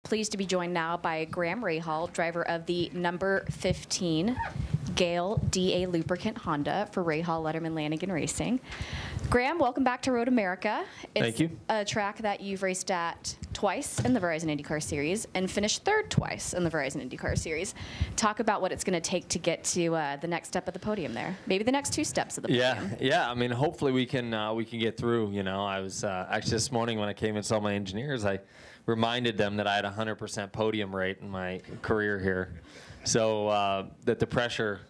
pleased to be joined now by Graham Rahal, driver of the number 15 Gale DA Lubricant Honda for Rahal, Letterman, Lanigan Racing. Graham, welcome back to Road America. Thank you. It's a track that you've raced at twice in the Verizon IndyCar Series and finished third twice in the Verizon IndyCar Series. Talk about what it's going to take to get to the next step of the podium there. Maybe the next two steps of the podium. Yeah. I mean, hopefully we can get through. You know, I was actually this morning when I came and saw my engineers, I reminded them that I had 100% podium rate in my career here, so that the pressure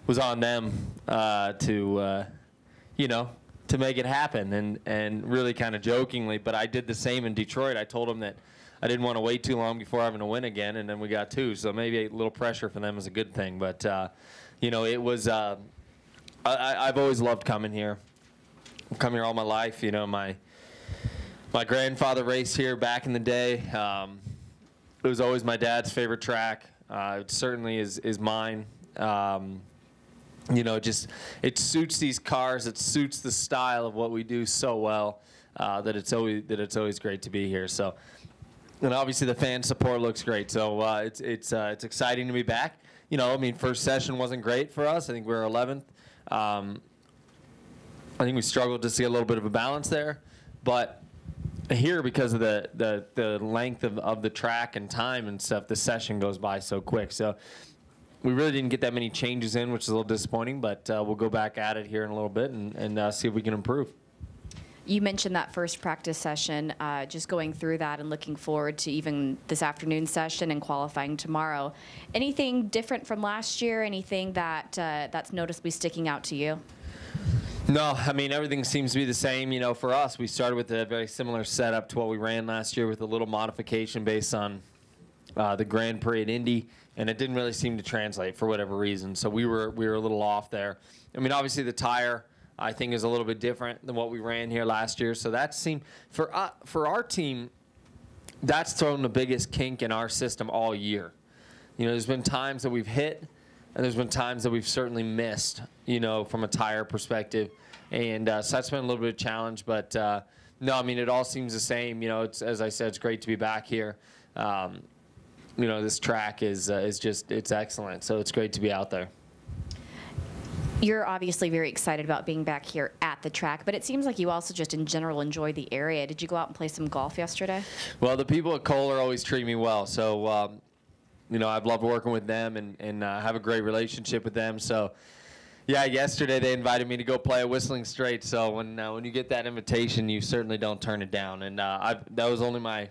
was on them to make it happen, and really kind of jokingly, but I did the same in Detroit. I told them that I didn't want to wait too long before having to win again, and then we got two, so maybe a little pressure for them is a good thing. But you know, it was I've always loved coming here. I've come here all my life. You know, my grandfather raced here back in the day. It was always my dad's favorite track. It certainly is mine. You know, just it suits these cars. It suits the style of what we do so well that it's always great to be here. So, and obviously the fan support looks great. So it's exciting to be back. You know, I mean, first session wasn't great for us. I think we were 11th. I think we struggled to see a little bit of a balance there, but here, because of the length of the track and time and stuff, the session goes by so quick. So we really didn't get that many changes in, which is a little disappointing, but we'll go back at it here in a little bit and see if we can improve. You mentioned that first practice session, just going through that and looking forward to even this afternoon session and qualifying tomorrow. Anything different from last year? Anything that's noticeably sticking out to you? No, I mean, everything seems to be the same. You know, for us, we started with a very similar setup to what we ran last year with a little modification based on the Grand Prix at Indy, and it didn't really seem to translate for whatever reason. So we were a little off there. I mean, obviously the tire, I think, is a little bit different than what we ran here last year. So that seemed, for our team, that's thrown the biggest kink in our system all year. You know, there's been times that we've hit, and there's been times that we've certainly missed, you know, from a tire perspective. And so that's been a little bit of a challenge. But, no, I mean, it all seems the same. You know, it's, as I said, it's great to be back here. You know, this track is just, it's excellent. So it's great to be out there. You're obviously very excited about being back here at the track, but it seems like you also just in general enjoy the area. Did you go out and play some golf yesterday? Well, the people at Kohler always treat me well. So, you know, I've loved working with them and have a great relationship with them. So, yeah, yesterday they invited me to go play a Whistling Straight. So when you get that invitation, you certainly don't turn it down. And that was only my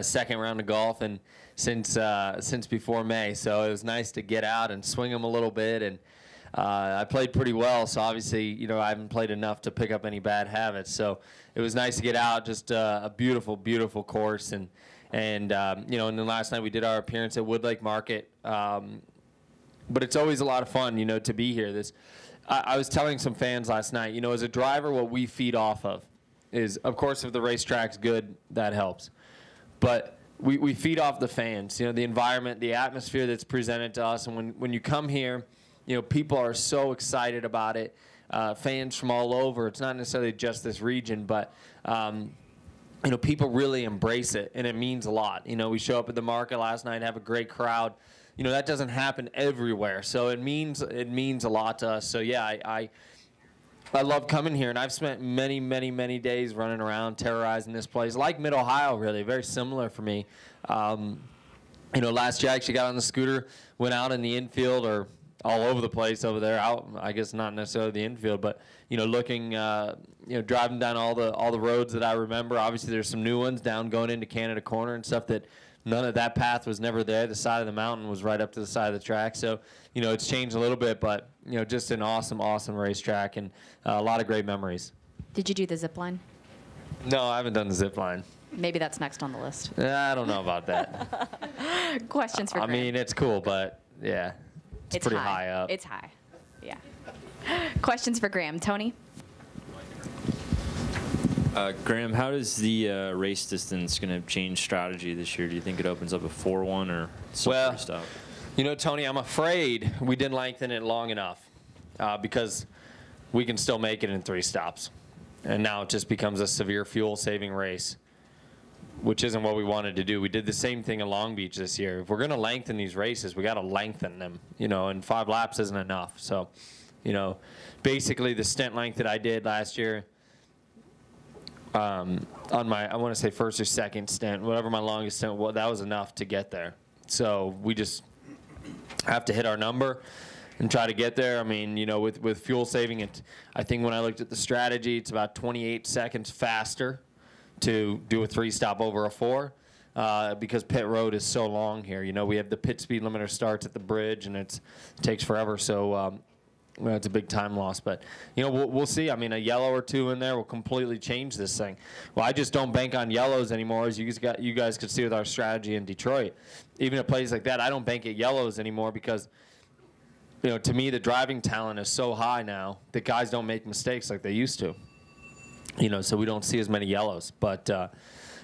second round of golf, and since before May. So it was nice to get out and swing them a little bit. And I played pretty well. So obviously, you know, I haven't played enough to pick up any bad habits. So it was nice to get out. Just a beautiful, beautiful course. And you know, and then last night we did our appearance at Woodlake Market. But it's always a lot of fun, you know, to be here. I was telling some fans last night, you know, as a driver, what we feed off of is, of course, if the racetrack's good, that helps. But we feed off the fans, you know, the environment, the atmosphere that's presented to us. And when you come here, you know, people are so excited about it. Fans from all over. It's not necessarily just this region, but you know, people really embrace it, and it means a lot. You know, we show up at the market last night, have a great crowd. You know, that doesn't happen everywhere, so it means a lot to us. So yeah, I love coming here, and I've spent many, many, many days running around terrorizing this place, like Mid-Ohio, really, very similar for me. You know, last year I actually got on the scooter, went out in the infield, or all over the place over there. Out, I guess not necessarily the infield, but you know, looking, you know, driving down all the roads that I remember. Obviously, there's some new ones down going into Canada Corner and stuff that none of that path was never there. The side of the mountain was right up to the side of the track. So, you know, it's changed a little bit, but you know, just an awesome, awesome racetrack and a lot of great memories. Did you do the zip line? No, I haven't done the zip line. Maybe that's next on the list. I don't know about that. Questions for Graham. I mean, it's cool, but yeah. It's pretty high up. It's high, yeah. Questions for Graham. Tony? Graham, how does the race distance going to change strategy this year? Do you think it opens up a 4-1 or some stuff? You know, Tony, I'm afraid we didn't lengthen it long enough because we can still make it in 3 stops. And now it just becomes a severe fuel-saving race. which isn't what we wanted to do. We did the same thing in Long Beach this year. If we're going to lengthen these races, we got to lengthen them, and 5 laps isn't enough. So, basically the stint length that I did last year on my, I want to say first or second stint, whatever my longest stint was, that was enough to get there. So we just have to hit our number and try to get there. I mean, with fuel saving, I think when I looked at the strategy, it's about 28 seconds faster to do a 3-stop over a 4 because pit road is so long here. We have the pit speed limiter starts at the bridge, and it takes forever. So it's a big time loss. But, we'll see. I mean, a yellow or 2 in there will completely change this thing. Well, I just don't bank on yellows anymore, as you guys could see with our strategy in Detroit. Even at places like that, I don't bank at yellows anymore because, to me, the driving talent is so high now that guys don't make mistakes like they used to. So we don't see as many yellows. But,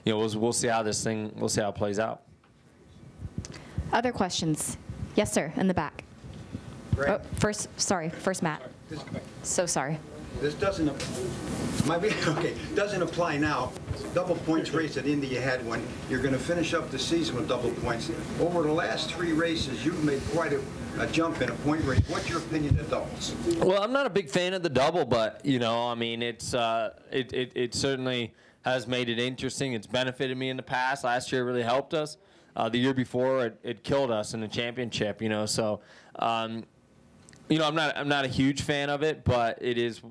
we'll see how we'll see how it plays out. Other questions? Yes, sir, in the back. Oh, first Matt. So sorry. This doesn't apply now. Double points race at Indy you had one. You're going to finish up the season with double points. Over the last 3 races, you've made quite a jump in a point race. What's your opinion of doubles? Well, I'm not a big fan of the double, but I mean, it certainly has made it interesting. It's benefited me in the past. Last year it really helped us. The year before it killed us in the championship. So. I'm not a huge fan of it, but it is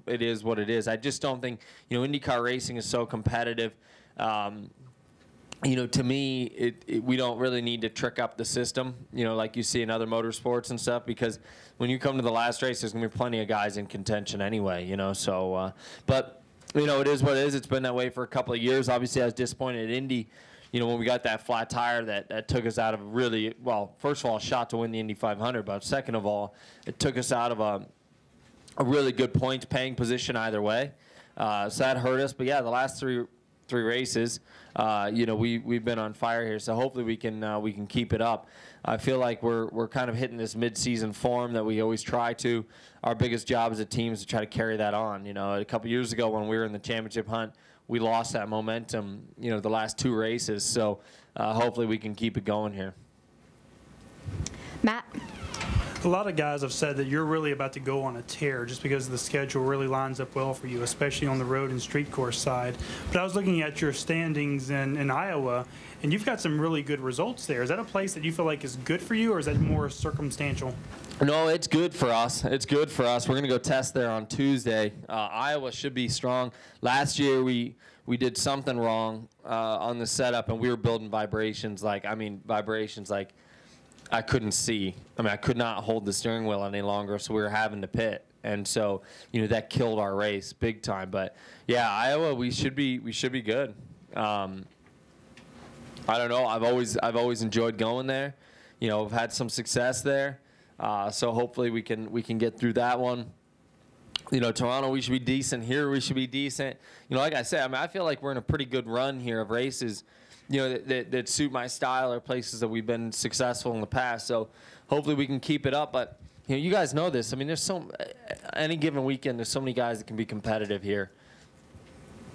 what it is. I just don't think IndyCar racing is so competitive. To me, we don't really need to trick up the system, like you see in other motorsports and stuff, because when you come to the last race, there's gonna be plenty of guys in contention anyway. So, but it is what it is. It's been that way for a couple of years. Obviously, I was disappointed at Indy. When we got that flat tire that took us out of really, well, first of all, a shot to win the Indy 500, but second of all, it took us out of a really good points-paying position either way. So that hurt us. But, yeah, the last three races, we've been on fire here. So hopefully we can keep it up. I feel like we're kind of hitting this mid-season form that we always try to. Our biggest job as a team is to try to carry that on. A couple years ago when we were in the championship hunt, we lost that momentum, the last 2 races. So hopefully we can keep it going here. Matt? A lot of guys have said that you're really about to go on a tear just because the schedule really lines up well for you, especially on the road and street course side. But I was looking at your standings in Iowa, and you've got some really good results there. Is that a place that you feel like is good for you, or is that more circumstantial? No, it's good for us. It's good for us. We're going to go test there on Tuesday. Iowa should be strong. Last year we did something wrong on the setup, and we were building vibrations like I couldn't see. I could not hold the steering wheel any longer, so we were having to pit. And so, that killed our race big time. But yeah, Iowa, we should be good. I don't know. I've always enjoyed going there. I've had some success there. So hopefully we can get through that one. Toronto, we should be decent. Here, we should be decent. Like I said, I feel like we're in a pretty good run here of races, that suit my style, or places that we've been successful in the past. So hopefully we can keep it up. But you guys know this. There's any given weekend, there's so many guys that can be competitive here.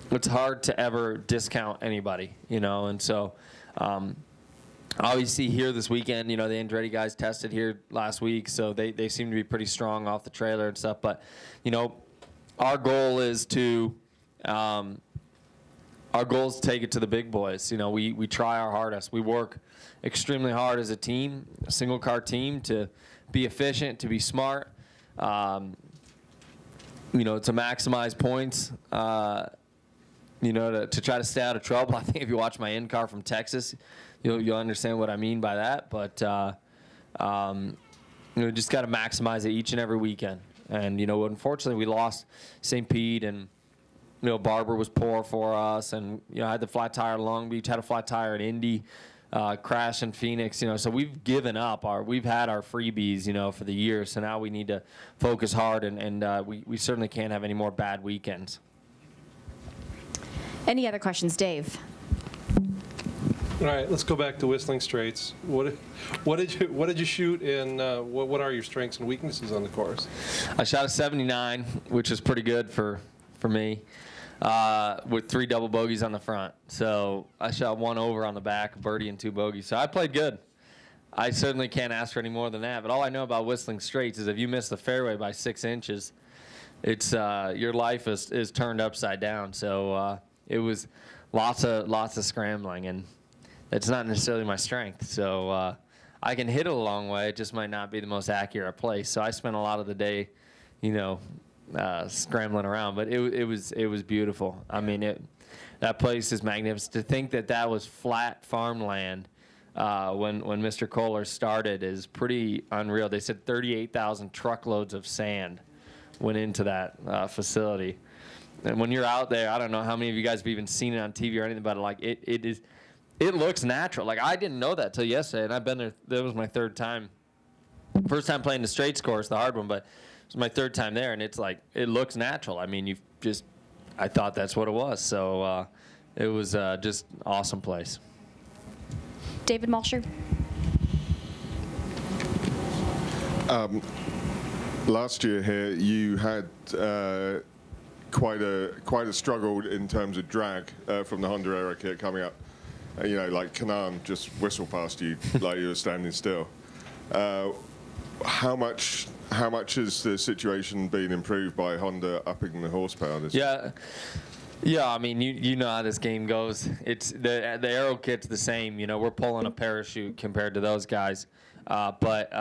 It's hard to ever discount anybody, and so. Obviously here this weekend, the Andretti guys tested here last week, so they seem to be pretty strong off the trailer and stuff. But, our goal is to take it to the big boys. We try our hardest. We work extremely hard as a team, a single car team, to be efficient, to be smart, to maximize points, to try to stay out of trouble. I think if you watch my IndyCar from Texas, you'll understand what I mean by that. But just got to maximize it each and every weekend. And unfortunately we lost St. Pete, and Barber was poor for us, and I had the flat tire at Long Beach, had a flat tire at Indy, crash in Phoenix. So we've given up we've had our freebies for the year. So now we need to focus hard, and we certainly can't have any more bad weekends. Any other questions, Dave? All right, let's go back to Whistling Straits. What did you shoot, and what are your strengths and weaknesses on the course? I shot a 79, which is pretty good for me. with 3 double bogeys on the front. So I shot 1 over on the back, birdie and 2 bogeys. So I played good. I certainly can't ask for any more than that. But all I know about Whistling Straits is if you miss the fairway by 6 inches, it's your life is turned upside down. So it was lots of scrambling, and it's not necessarily my strength. So I can hit it a long way. It just might not be the most accurate place. So I spent a lot of the day, scrambling around. But it was beautiful. I mean, that place is magnificent. To think that was flat farmland when Mr. Kohler started is pretty unreal. They said 38,000 truckloads of sand went into that facility. And when you're out there, I don't know how many of you guys have even seen it on TV or anything, but like it looks natural. Like I didn't know that till yesterday, and I've been there. That was my 3rd time. First time playing the Straits course, the hard one, but it was my 3rd time there, and it's like it looks natural. I mean, I thought that's what it was. So it was just an awesome place. David Malsher. Last year here, you had quite a struggle in terms of drag from the Honda Aero kit coming up. Like Kanaan just whistled past you like you were standing still. How much has the situation been improved by Honda upping the horsepower this year? Yeah, I mean, you know how this game goes. It's the Aero kit's the same. We're pulling a parachute compared to those guys. But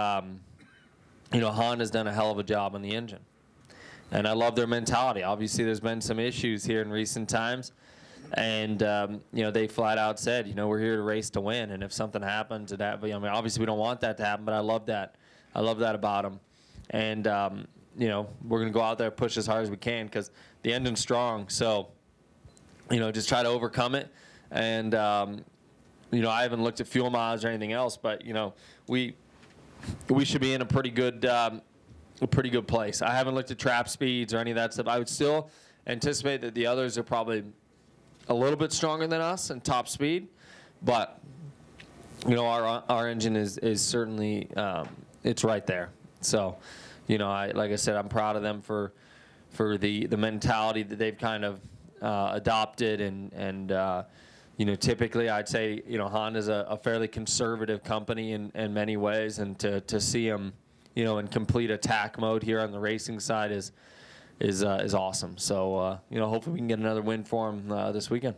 Honda's done a hell of a job on the engine. And I love their mentality. Obviously, there's been some issues here in recent times. And, they flat out said, we're here to race to win. And if something happens, obviously we don't want that to happen, but I love that. I love that about them. And, we're going to go out there and push as hard as we can because the engine's strong. So, just try to overcome it. And, I haven't looked at fuel mileage or anything else, but, we should be in a pretty good place. I haven't looked at trap speeds or any of that stuff. I would still anticipate that the others are probably a little bit stronger than us in top speed, but our engine is certainly it's right there. So, like I said, I'm proud of them for the mentality that they've kind of adopted, and typically I'd say Honda's a fairly conservative company in many ways, and to see them in complete attack mode here on the racing side is awesome. So hopefully we can get another win for them this weekend.